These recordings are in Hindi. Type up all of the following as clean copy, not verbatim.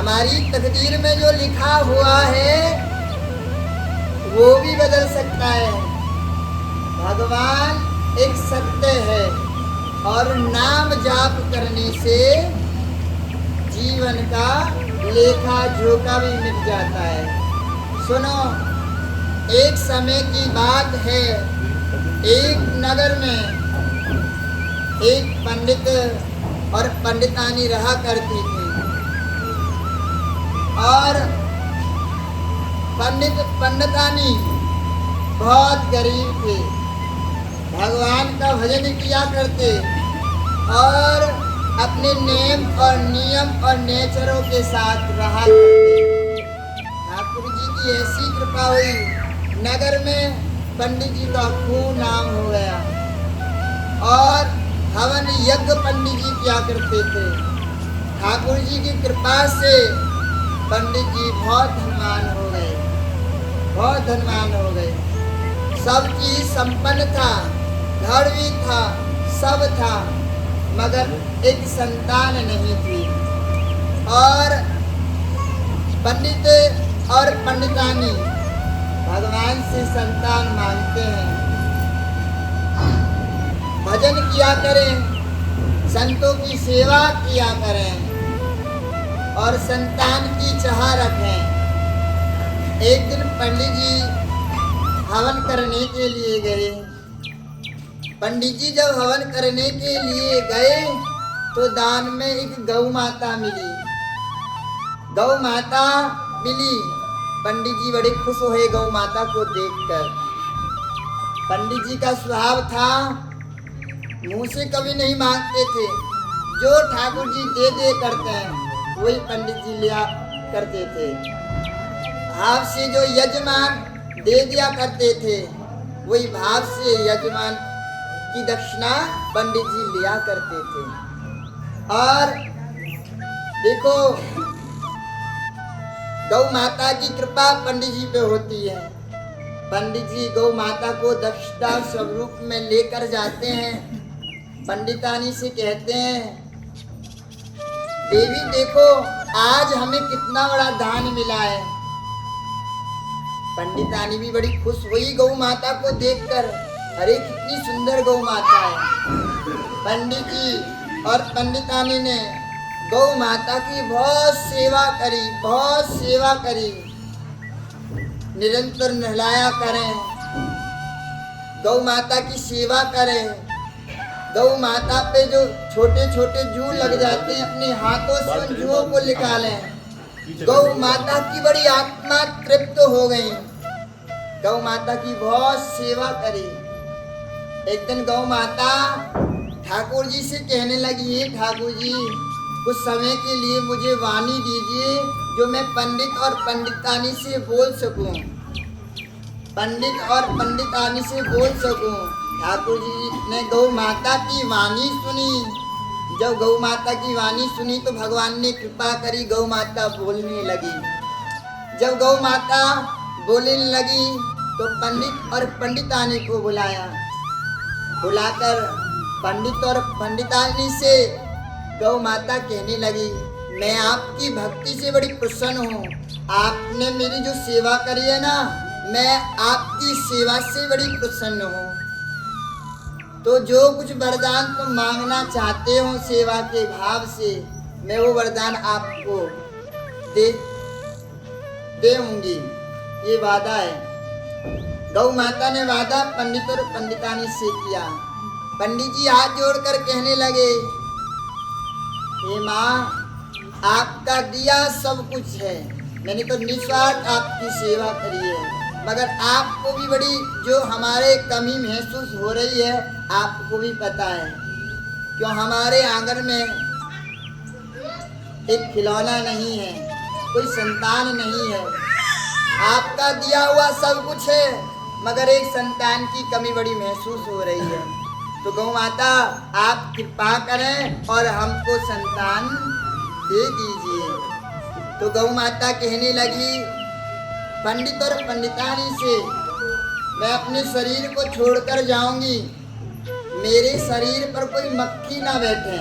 हमारी तकदीर में जो लिखा हुआ है वो भी बदल सकता है। भगवान एक सत्य है और नाम जाप करने से जीवन का लेखा जोखा भी मिट जाता है। सुनो, एक समय की बात है, एक नगर में एक पंडित और पंडितानी रहा करती थी और पंडित पंडितानी बहुत गरीब थे, भगवान का भजन किया करते और अपने नेम और नियम और नेचरों के साथ रहा करते। ठाकुर जी की ऐसी कृपा हुई, नगर में पंडित जी का खूब नाम हो गया और हवन यज्ञ पंडित जी किया करते थे। ठाकुर जी की कृपा से पंडित जी बहुत धनवान हो गए, बहुत धनवान हो गए। सब चीज संपन्न था, घर भी था, सब था, मगर एक संतान नहीं थी। और पंडित और पंडितानी भगवान से संतान मांगते हैं, भजन किया करें, संतों की सेवा किया करें और संतान की चाह रखें। एक दिन पंडित जी हवन करने के लिए गए। पंडित जी जब हवन करने के लिए गए तो दान में एक गौ माता मिली। गौ माता मिली, पंडित जी बड़े खुश हुए गौ माता को देखकर। पंडित जी का स्वभाव था, मुंह से कभी नहीं मांगते थे, जो ठाकुर जी दे दे करते हैं वही पंडित जी लिया करते थे। भाव से जो यजमान दे दिया करते थे वही भाव से यजमान की दक्षिणा पंडित जी लिया करते थे। और देखो, गौ माता की कृपा पंडित जी पे होती है। पंडित जी गौ माता को दक्षिणा स्वरूप में लेकर जाते हैं। पंडितानी से कहते हैं, देवी देखो आज हमें कितना बड़ा दान मिला है। पंडितानी भी बड़ी खुश हुई गौ माता को देखकर, अरे कितनी सुंदर गौ माता है। पंडित जी और पंडितानी ने गौ माता की बहुत सेवा करी, बहुत सेवा करी। निरंतर नहलाया करें, गौ माता की सेवा करें। गौ माता पे जो छोटे छोटे जू लग जाते हैं, अपने हाथों से उन जूओं को निकालें। गौ माता की बड़ी आत्मा तृप्त हो गई, गौ माता की बहुत सेवा करी। एक दिन गौ माता ठाकुर जी से कहने लगी, हे ठाकुर जी, कुछ समय के लिए मुझे वाणी दीजिए जो मैं पंडित और पंडितानी से बोल सकूं, पंडित और पंडितानी से बोल सकूं। ठाकुर जी ने गौ माता की वाणी सुनी। जब गौ माता की वाणी सुनी तो भगवान ने कृपा करी, गौ माता बोलने लगी। जब गौ माता बोलने लगी तो पंडित और पंडितानी को बुलाया। बुलाकर पंडित और पंडितानी से गौ माता कहने लगी, मैं आपकी भक्ति से बड़ी प्रसन्न हूँ। आपने मेरी जो सेवा करी है ना, मैं आपकी सेवा से बड़ी प्रसन्न हूँ। तो जो कुछ वरदान तुम मांगना चाहते हो सेवा के भाव से, मैं वो वरदान आपको दूंगी, ये वादा है। गौ माता ने वादा पंडित और पंडितानी से किया। पंडित जी हाथ जोड़कर कहने लगे, हे माँ, आपका दिया सब कुछ है, मैंने तो निस्वार्थ आपकी सेवा करी है, मगर आपको भी बड़ी जो हमारे कमी महसूस हो रही है आपको भी पता है। क्यों हमारे आंगन में एक खिलौना नहीं है, कोई संतान नहीं है। आपका दिया हुआ सब कुछ है मगर एक संतान की कमी बड़ी महसूस हो रही है। तो गौ माता आप कृपा करें और हमको संतान दे दीजिए। तो गौ माता कहने लगी, पंडित और पंडितानी से, मैं अपने शरीर को छोड़कर जाऊंगी, मेरे शरीर पर कोई मक्खी ना बैठे,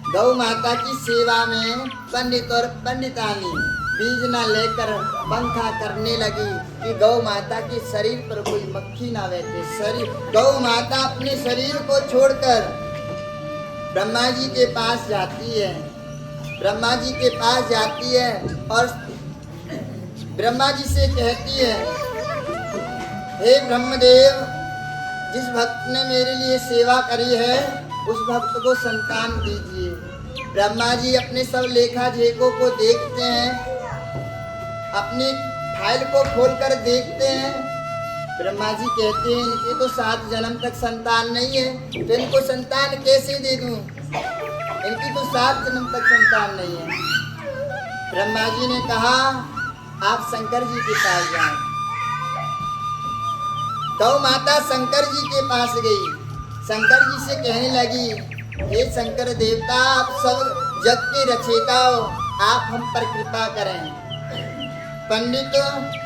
गौ माता की सेवा में पंडित और पंडितानी बीज न लेकर पंखा करने लगी कि गौ माता के शरीर पर कोई मक्खी ना बैठे। शरीर गौ माता अपने शरीर को छोड़कर ब्रह्मा जी के पास जाती है। ब्रह्मा जी के पास जाती है और ब्रह्मा जी से कहती है, हे ब्रह्मदेव, जिस भक्त ने मेरे लिए सेवा करी है उस भक्त को संतान दीजिए। ब्रह्मा जी अपने सब लेखा जोखों को देखते हैं, अपनी फाइल को खोलकर देखते हैं। ब्रह्मा जी कहते हैं, इनके तो 7 जन्म तक संतान नहीं है, तो इनको संतान कैसे दे दूं? इनकी तो 7 जन्म तक संतान नहीं है। ब्रह्मा जी ने कहा, आप शंकर जी के पास जाएं। गौ माता शंकर जी के पास गई। शंकर जी से कहने लगी, हे शंकर देवता, आप सब जग के रचयिता हो, आप हम पर कृपा करें। पंडित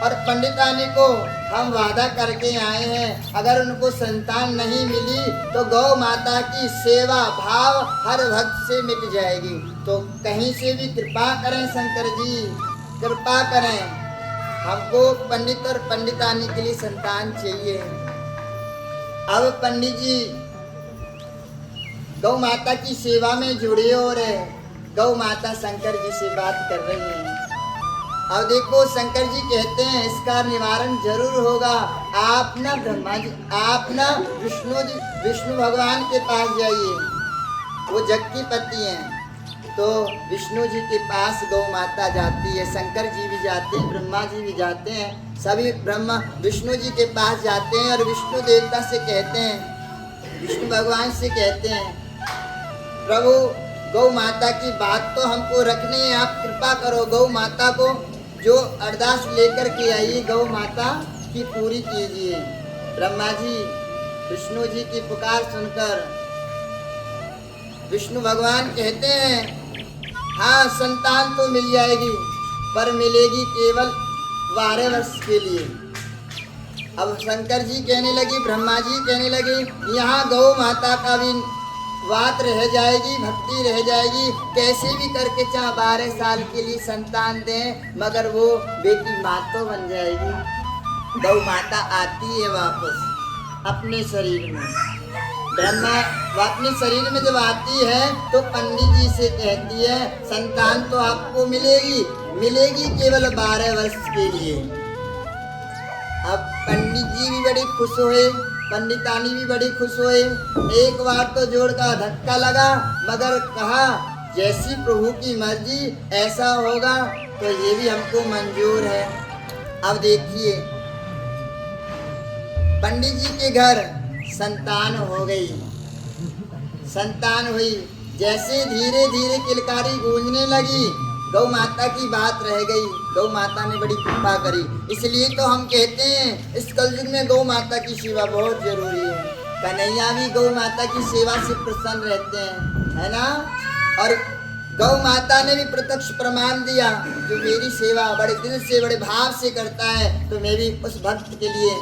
और पंडितानी को हम वादा करके आए हैं, अगर उनको संतान नहीं मिली तो गौ माता की सेवा भाव हर भक्त से मिट जाएगी। तो कहीं से भी कृपा करें शंकर जी, कृपा करें, हमको पंडित और पंडितानी के लिए संतान चाहिए। अब पंडित जी गौ माता की सेवा में जुड़े और गौ माता शंकर जी से बात कर रही हैं। अब देखो शंकर जी कहते हैं, इसका निवारण जरूर होगा। आप ना ब्रह्मा जी, आप ना विष्णु भगवान के पास जाइए, वो जग की पति हैं। तो विष्णु जी के पास गौ माता जाती है, शंकर जी भी जाते हैं, ब्रह्मा जी भी जाते हैं, सभी ब्रह्मा विष्णु जी के पास जाते हैं और विष्णु देवता से कहते हैं, विष्णु भगवान से कहते हैं, प्रभु गौ माता की बात तो हमको रखनी है, आप कृपा करो, गौ माता को जो अरदास लेकर के आई गौ माता की पूरी कीजिए। ब्रह्मा जी विष्णु जी की पुकार सुनकर विष्णु भगवान कहते हैं, हाँ संतान तो मिल जाएगी, पर मिलेगी केवल 12 वर्ष के लिए। अब शंकर जी कहने लगी, ब्रह्मा जी कहने लगे, यहाँ गौ माता का भी बात रह जाएगी, भक्ति रह जाएगी, कैसे भी करके चाहे 12 साल के लिए संतान दें, मगर वो बेटी माँ तो बन जाएगी। गौ माता आती है वापस अपने शरीर में। ब्रह्मा वो अपने शरीर में जब आती है तो पंडित जी से कहती है, संतान तो आपको मिलेगी, मिलेगी केवल 12 वर्ष के लिए। अब पंडित जी भी बड़ी खुश हुए, पंडितानी भी बड़ी खुश हुए। एक बार तो जोड़ का धक्का लगा, मगर कहा जैसी प्रभु की मर्जी ऐसा होगा, तो ये भी हमको मंजूर है। अब देखिए पंडित जी के घर संतान हो गई, संतान हुई। जैसे धीरे धीरे किलकारी गूंजने लगी, गौ माता की बात रह गई, गौ माता ने बड़ी कृपा करी। इसलिए तो हम कहते हैं इस कलयुग में गौ माता की सेवा बहुत जरूरी है। कन्हैया भी गौ माता की सेवा से प्रसन्न रहते हैं, है ना। और गौ माता ने भी प्रत्यक्ष प्रमाण दिया, जो मेरी सेवा बड़े दिल से बड़े भाव से करता है, तो मैं भी उस भक्त के लिए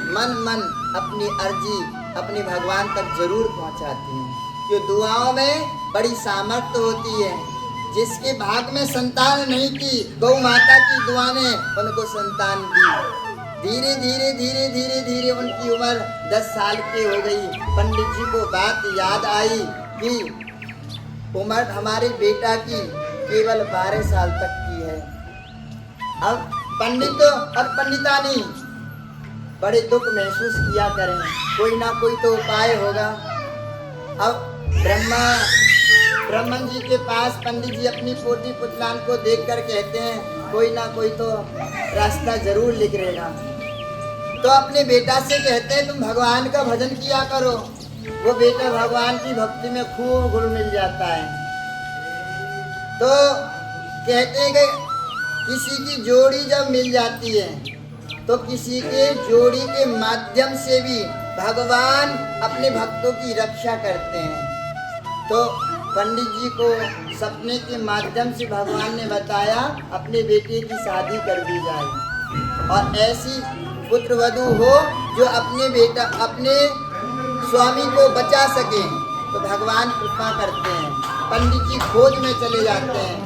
मन मन अपनी अर्जी अपने भगवान तक जरूर पहुंचाती हूँ। जो दुआओं में बड़ी सामर्थ्य होती है। जिसके भाग में संतान नहीं थी, गौ माता की दुआ ने उनको संतान दी। धीरे धीरे धीरे धीरे धीरे उनकी उम्र 10 साल की हो गई। पंडित जी को बात याद आई कि उम्र हमारे बेटा की केवल 12 साल तक की है। अब पंडित और पंडितानी बड़े दुख महसूस किया करें, कोई ना कोई तो उपाय होगा। अब ब्रह्मन जी के पास पंडित जी अपनी पोती पुतलान को देखकर कहते हैं, कोई ना कोई तो रास्ता जरूर निकलेगा। तो अपने बेटा से कहते हैं, तुम भगवान का भजन किया करो। वो बेटा भगवान की भक्ति में खूब घुल मिल जाता है। तो कहते हैं कि किसी की जोड़ी जब मिल जाती है तो किसी के जोड़ी के माध्यम से भी भगवान अपने भक्तों की रक्षा करते हैं। तो पंडित जी को सपने के माध्यम से भगवान ने बताया अपने बेटे की शादी कर दी जाए और ऐसी पुत्र वधू हो जो अपने स्वामी को बचा सके। तो भगवान कृपा करते हैं। पंडित जी खोज में चले जाते हैं।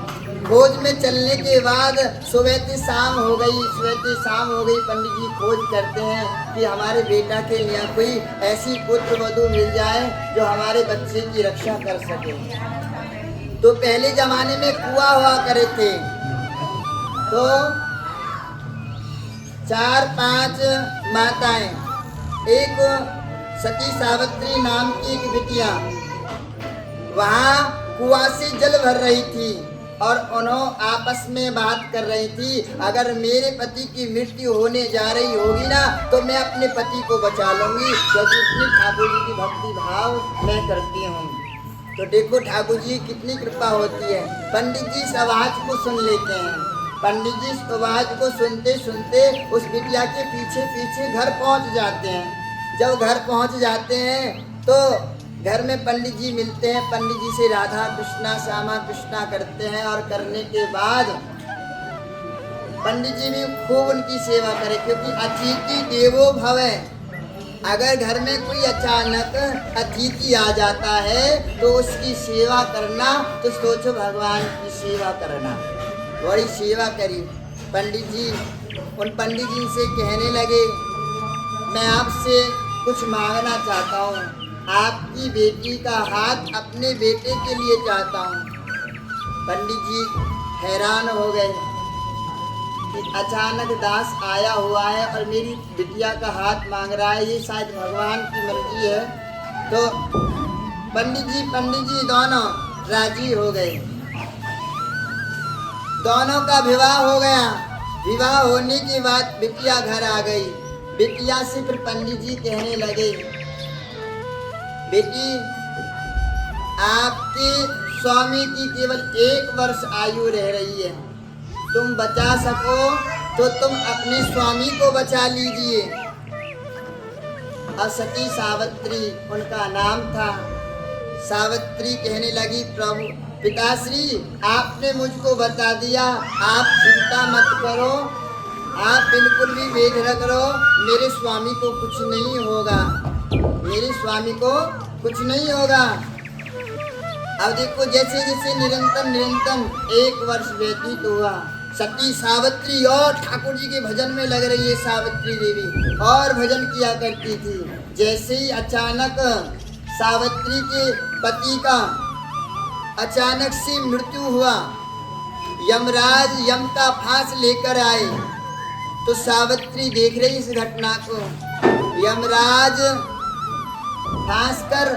खोज में चलने के बाद सुबह से शाम हो गई, पंडित जी खोज करते हैं कि हमारे बेटा के लिए कोई ऐसी पुत्र वधू मिल जाए जो हमारे बच्चे की रक्षा कर सके। तो पहले जमाने में कुआं हुआ करे थे, तो 4-5 माताएं, एक सती सावित्री नाम की एक बिटिया वहाँ कुआं से जल भर रही थी और उन्होंने आपस में बात कर रही थी, अगर मेरे पति की मृत्यु होने जा रही होगी ना तो मैं अपने पति को बचा लूंगी, क्योंकि इतनी ठाकुर जी की भक्ति भाव मैं करती हूँ। तो देखो ठाकुर जी कितनी कृपा होती है। पंडित जी इस आवाज को सुन लेते हैं। पंडित जी इस आवाज को सुनते सुनते उस बिटिया के पीछे पीछे घर पहुँच जाते हैं। जब घर पहुँच जाते हैं तो घर में पंडित जी मिलते हैं। पंडित जी से राधा कृष्णा श्यामा कृष्णा करते हैं और करने के बाद पंडित जी भी खूब उनकी सेवा करें, क्योंकि अतिथि देवो भव है। अगर घर में कोई अचानक अतिथि आ जाता है तो उसकी सेवा करना, तो सोचो भगवान की सेवा करना। बड़ी सेवा करी पंडित जी। उन पंडित जी से कहने लगे, मैं आपसे कुछ मांगना चाहता हूँ, आपकी बेटी का हाथ अपने बेटे के लिए चाहता हूँ। पंडित जी हैरान हो गए कि अचानक दास आया हुआ है और मेरी बिटिया का हाथ मांग रहा है, ये शायद भगवान की मर्जी है। तो पंडित जी दोनों राजी हो गए। दोनों का विवाह हो गया। विवाह होने के बाद बिटिया घर आ गई। बिटिया से फिर पंडित जी कहने लगे, बेटी आपके स्वामी की केवल 1 वर्ष आयु रह रही है, तुम बचा सको तो तुम अपने स्वामी को बचा लीजिए। और सती सावित्री उनका नाम था। सावित्री कहने लगी, प्रभु पिताश्री आपने मुझको बता दिया, आप चिंता मत करो, आप बिल्कुल भी बेधड़क रहो, मेरे स्वामी को कुछ नहीं होगा, मेरे स्वामी को कुछ नहीं होगा। अब देखो जैसे जैसे निरंतर 1 वर्ष व्यतीत हुआ, सती सावित्री और ठाकुर जी के भजन में लग रही है। सावित्री देवी और भजन किया करती थी। जैसे ही अचानक सावित्री के पति का अचानक से मृत्यु हुआ, यमराज यम का फांस लेकर आए, तो सावित्री देख रही इस घटना को। यमराज फांस कर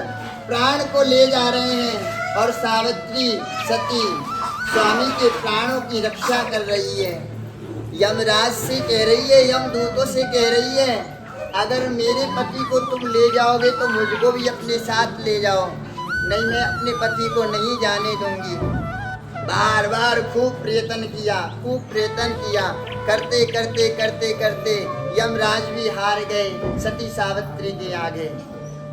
प्राण को ले जा रहे हैं और सावित्री सती स्वामी के प्राणों की रक्षा कर रही है। यमराज से कह रही है, यमदूतों से कह रही है, अगर मेरे पति को तुम ले जाओगे तो मुझको भी अपने साथ ले जाओ, नहीं मैं अपने पति को नहीं जाने दूंगी। बार बार खूब प्रयत्न किया, करते करते करते करते यमराज भी हार गए सती सावित्री के आगे।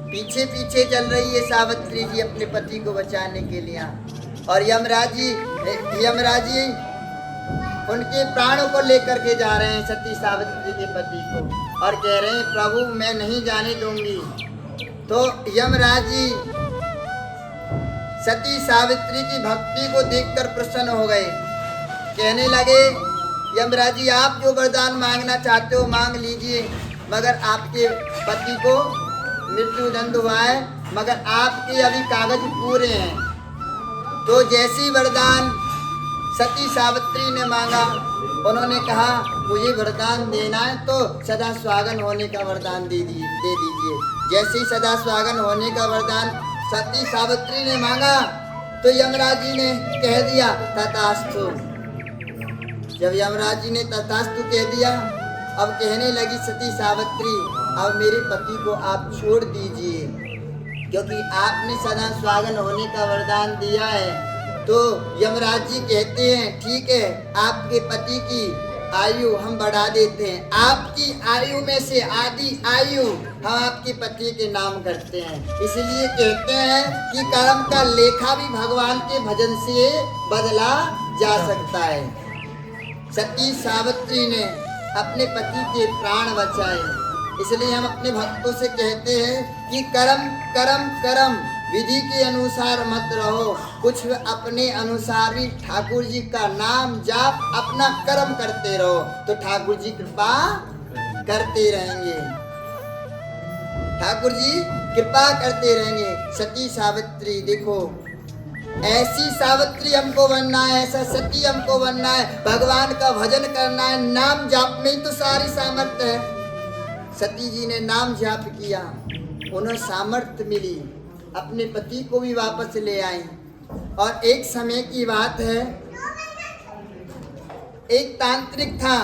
पीछे पीछे चल रही है सावित्री जी अपने पति को बचाने के लिए, और यमराज जी उनके प्राणों को लेकर के जा रहे हैं सती सावित्री के पति को, और कह रहे हैं, प्रभु मैं नहीं जाने दूंगी। तो यमराज जी सती सावित्री की भक्ति को देखकर प्रसन्न हो गए। कहने लगे, यमराज जी आप जो वरदान मांगना चाहते हो मांग लीजिए, मगर आपके पति को मृत्यु दंड हुआ है, मगर आपके अभी कागज पूरे हैं। तो जैसी वरदान सती सावित्री ने मांगा, उन्होंने कहा मुझे वरदान देना है तो सदा स्वागन होने का वरदान दे दीजिए। जैसे ही सदा स्वागन होने का वरदान सती सावित्री ने मांगा तो यमराज जी ने कह दिया तथास्तु। जब यमराज जी ने तथास्तु कह दिया, अब कहने लगी सती सावित्री, अब मेरे पति को आप छोड़ दीजिए, क्योंकि आपने सदा स्वागन होने का वरदान दिया है। तो यमराज जी कहते हैं, ठीक है, आपके पति की आयु हम बढ़ा देते हैं, आपकी आयु में से आधी आयु हम आपके पति के नाम करते हैं। इसलिए कहते हैं कि कर्म का लेखा भी भगवान के भजन से बदला जा सकता है। सती सावित्री ने अपने पति के प्राण बचाए। इसलिए हम अपने भक्तों से कहते हैं कि कर्म कर्म कर्म विधि के अनुसार मत रहो, कुछ अपने अनुसार भी ठाकुर जी का नाम जाप अपना कर्म करते रहो तो ठाकुर जी कृपा करते रहेंगे, ठाकुर जी कृपा करते रहेंगे। सती सावित्री देखो, ऐसी सावित्री हमको बनना है, ऐसा सती हमको बनना है, भगवान का भजन करना है, नाम जाप में ही तो सारी सामर्थ्य है। सती जी ने नाम जाप किया, उन्हें सामर्थ्य मिली, अपने पति को भी वापस ले आई। और एक समय की बात है, एक तांत्रिक था,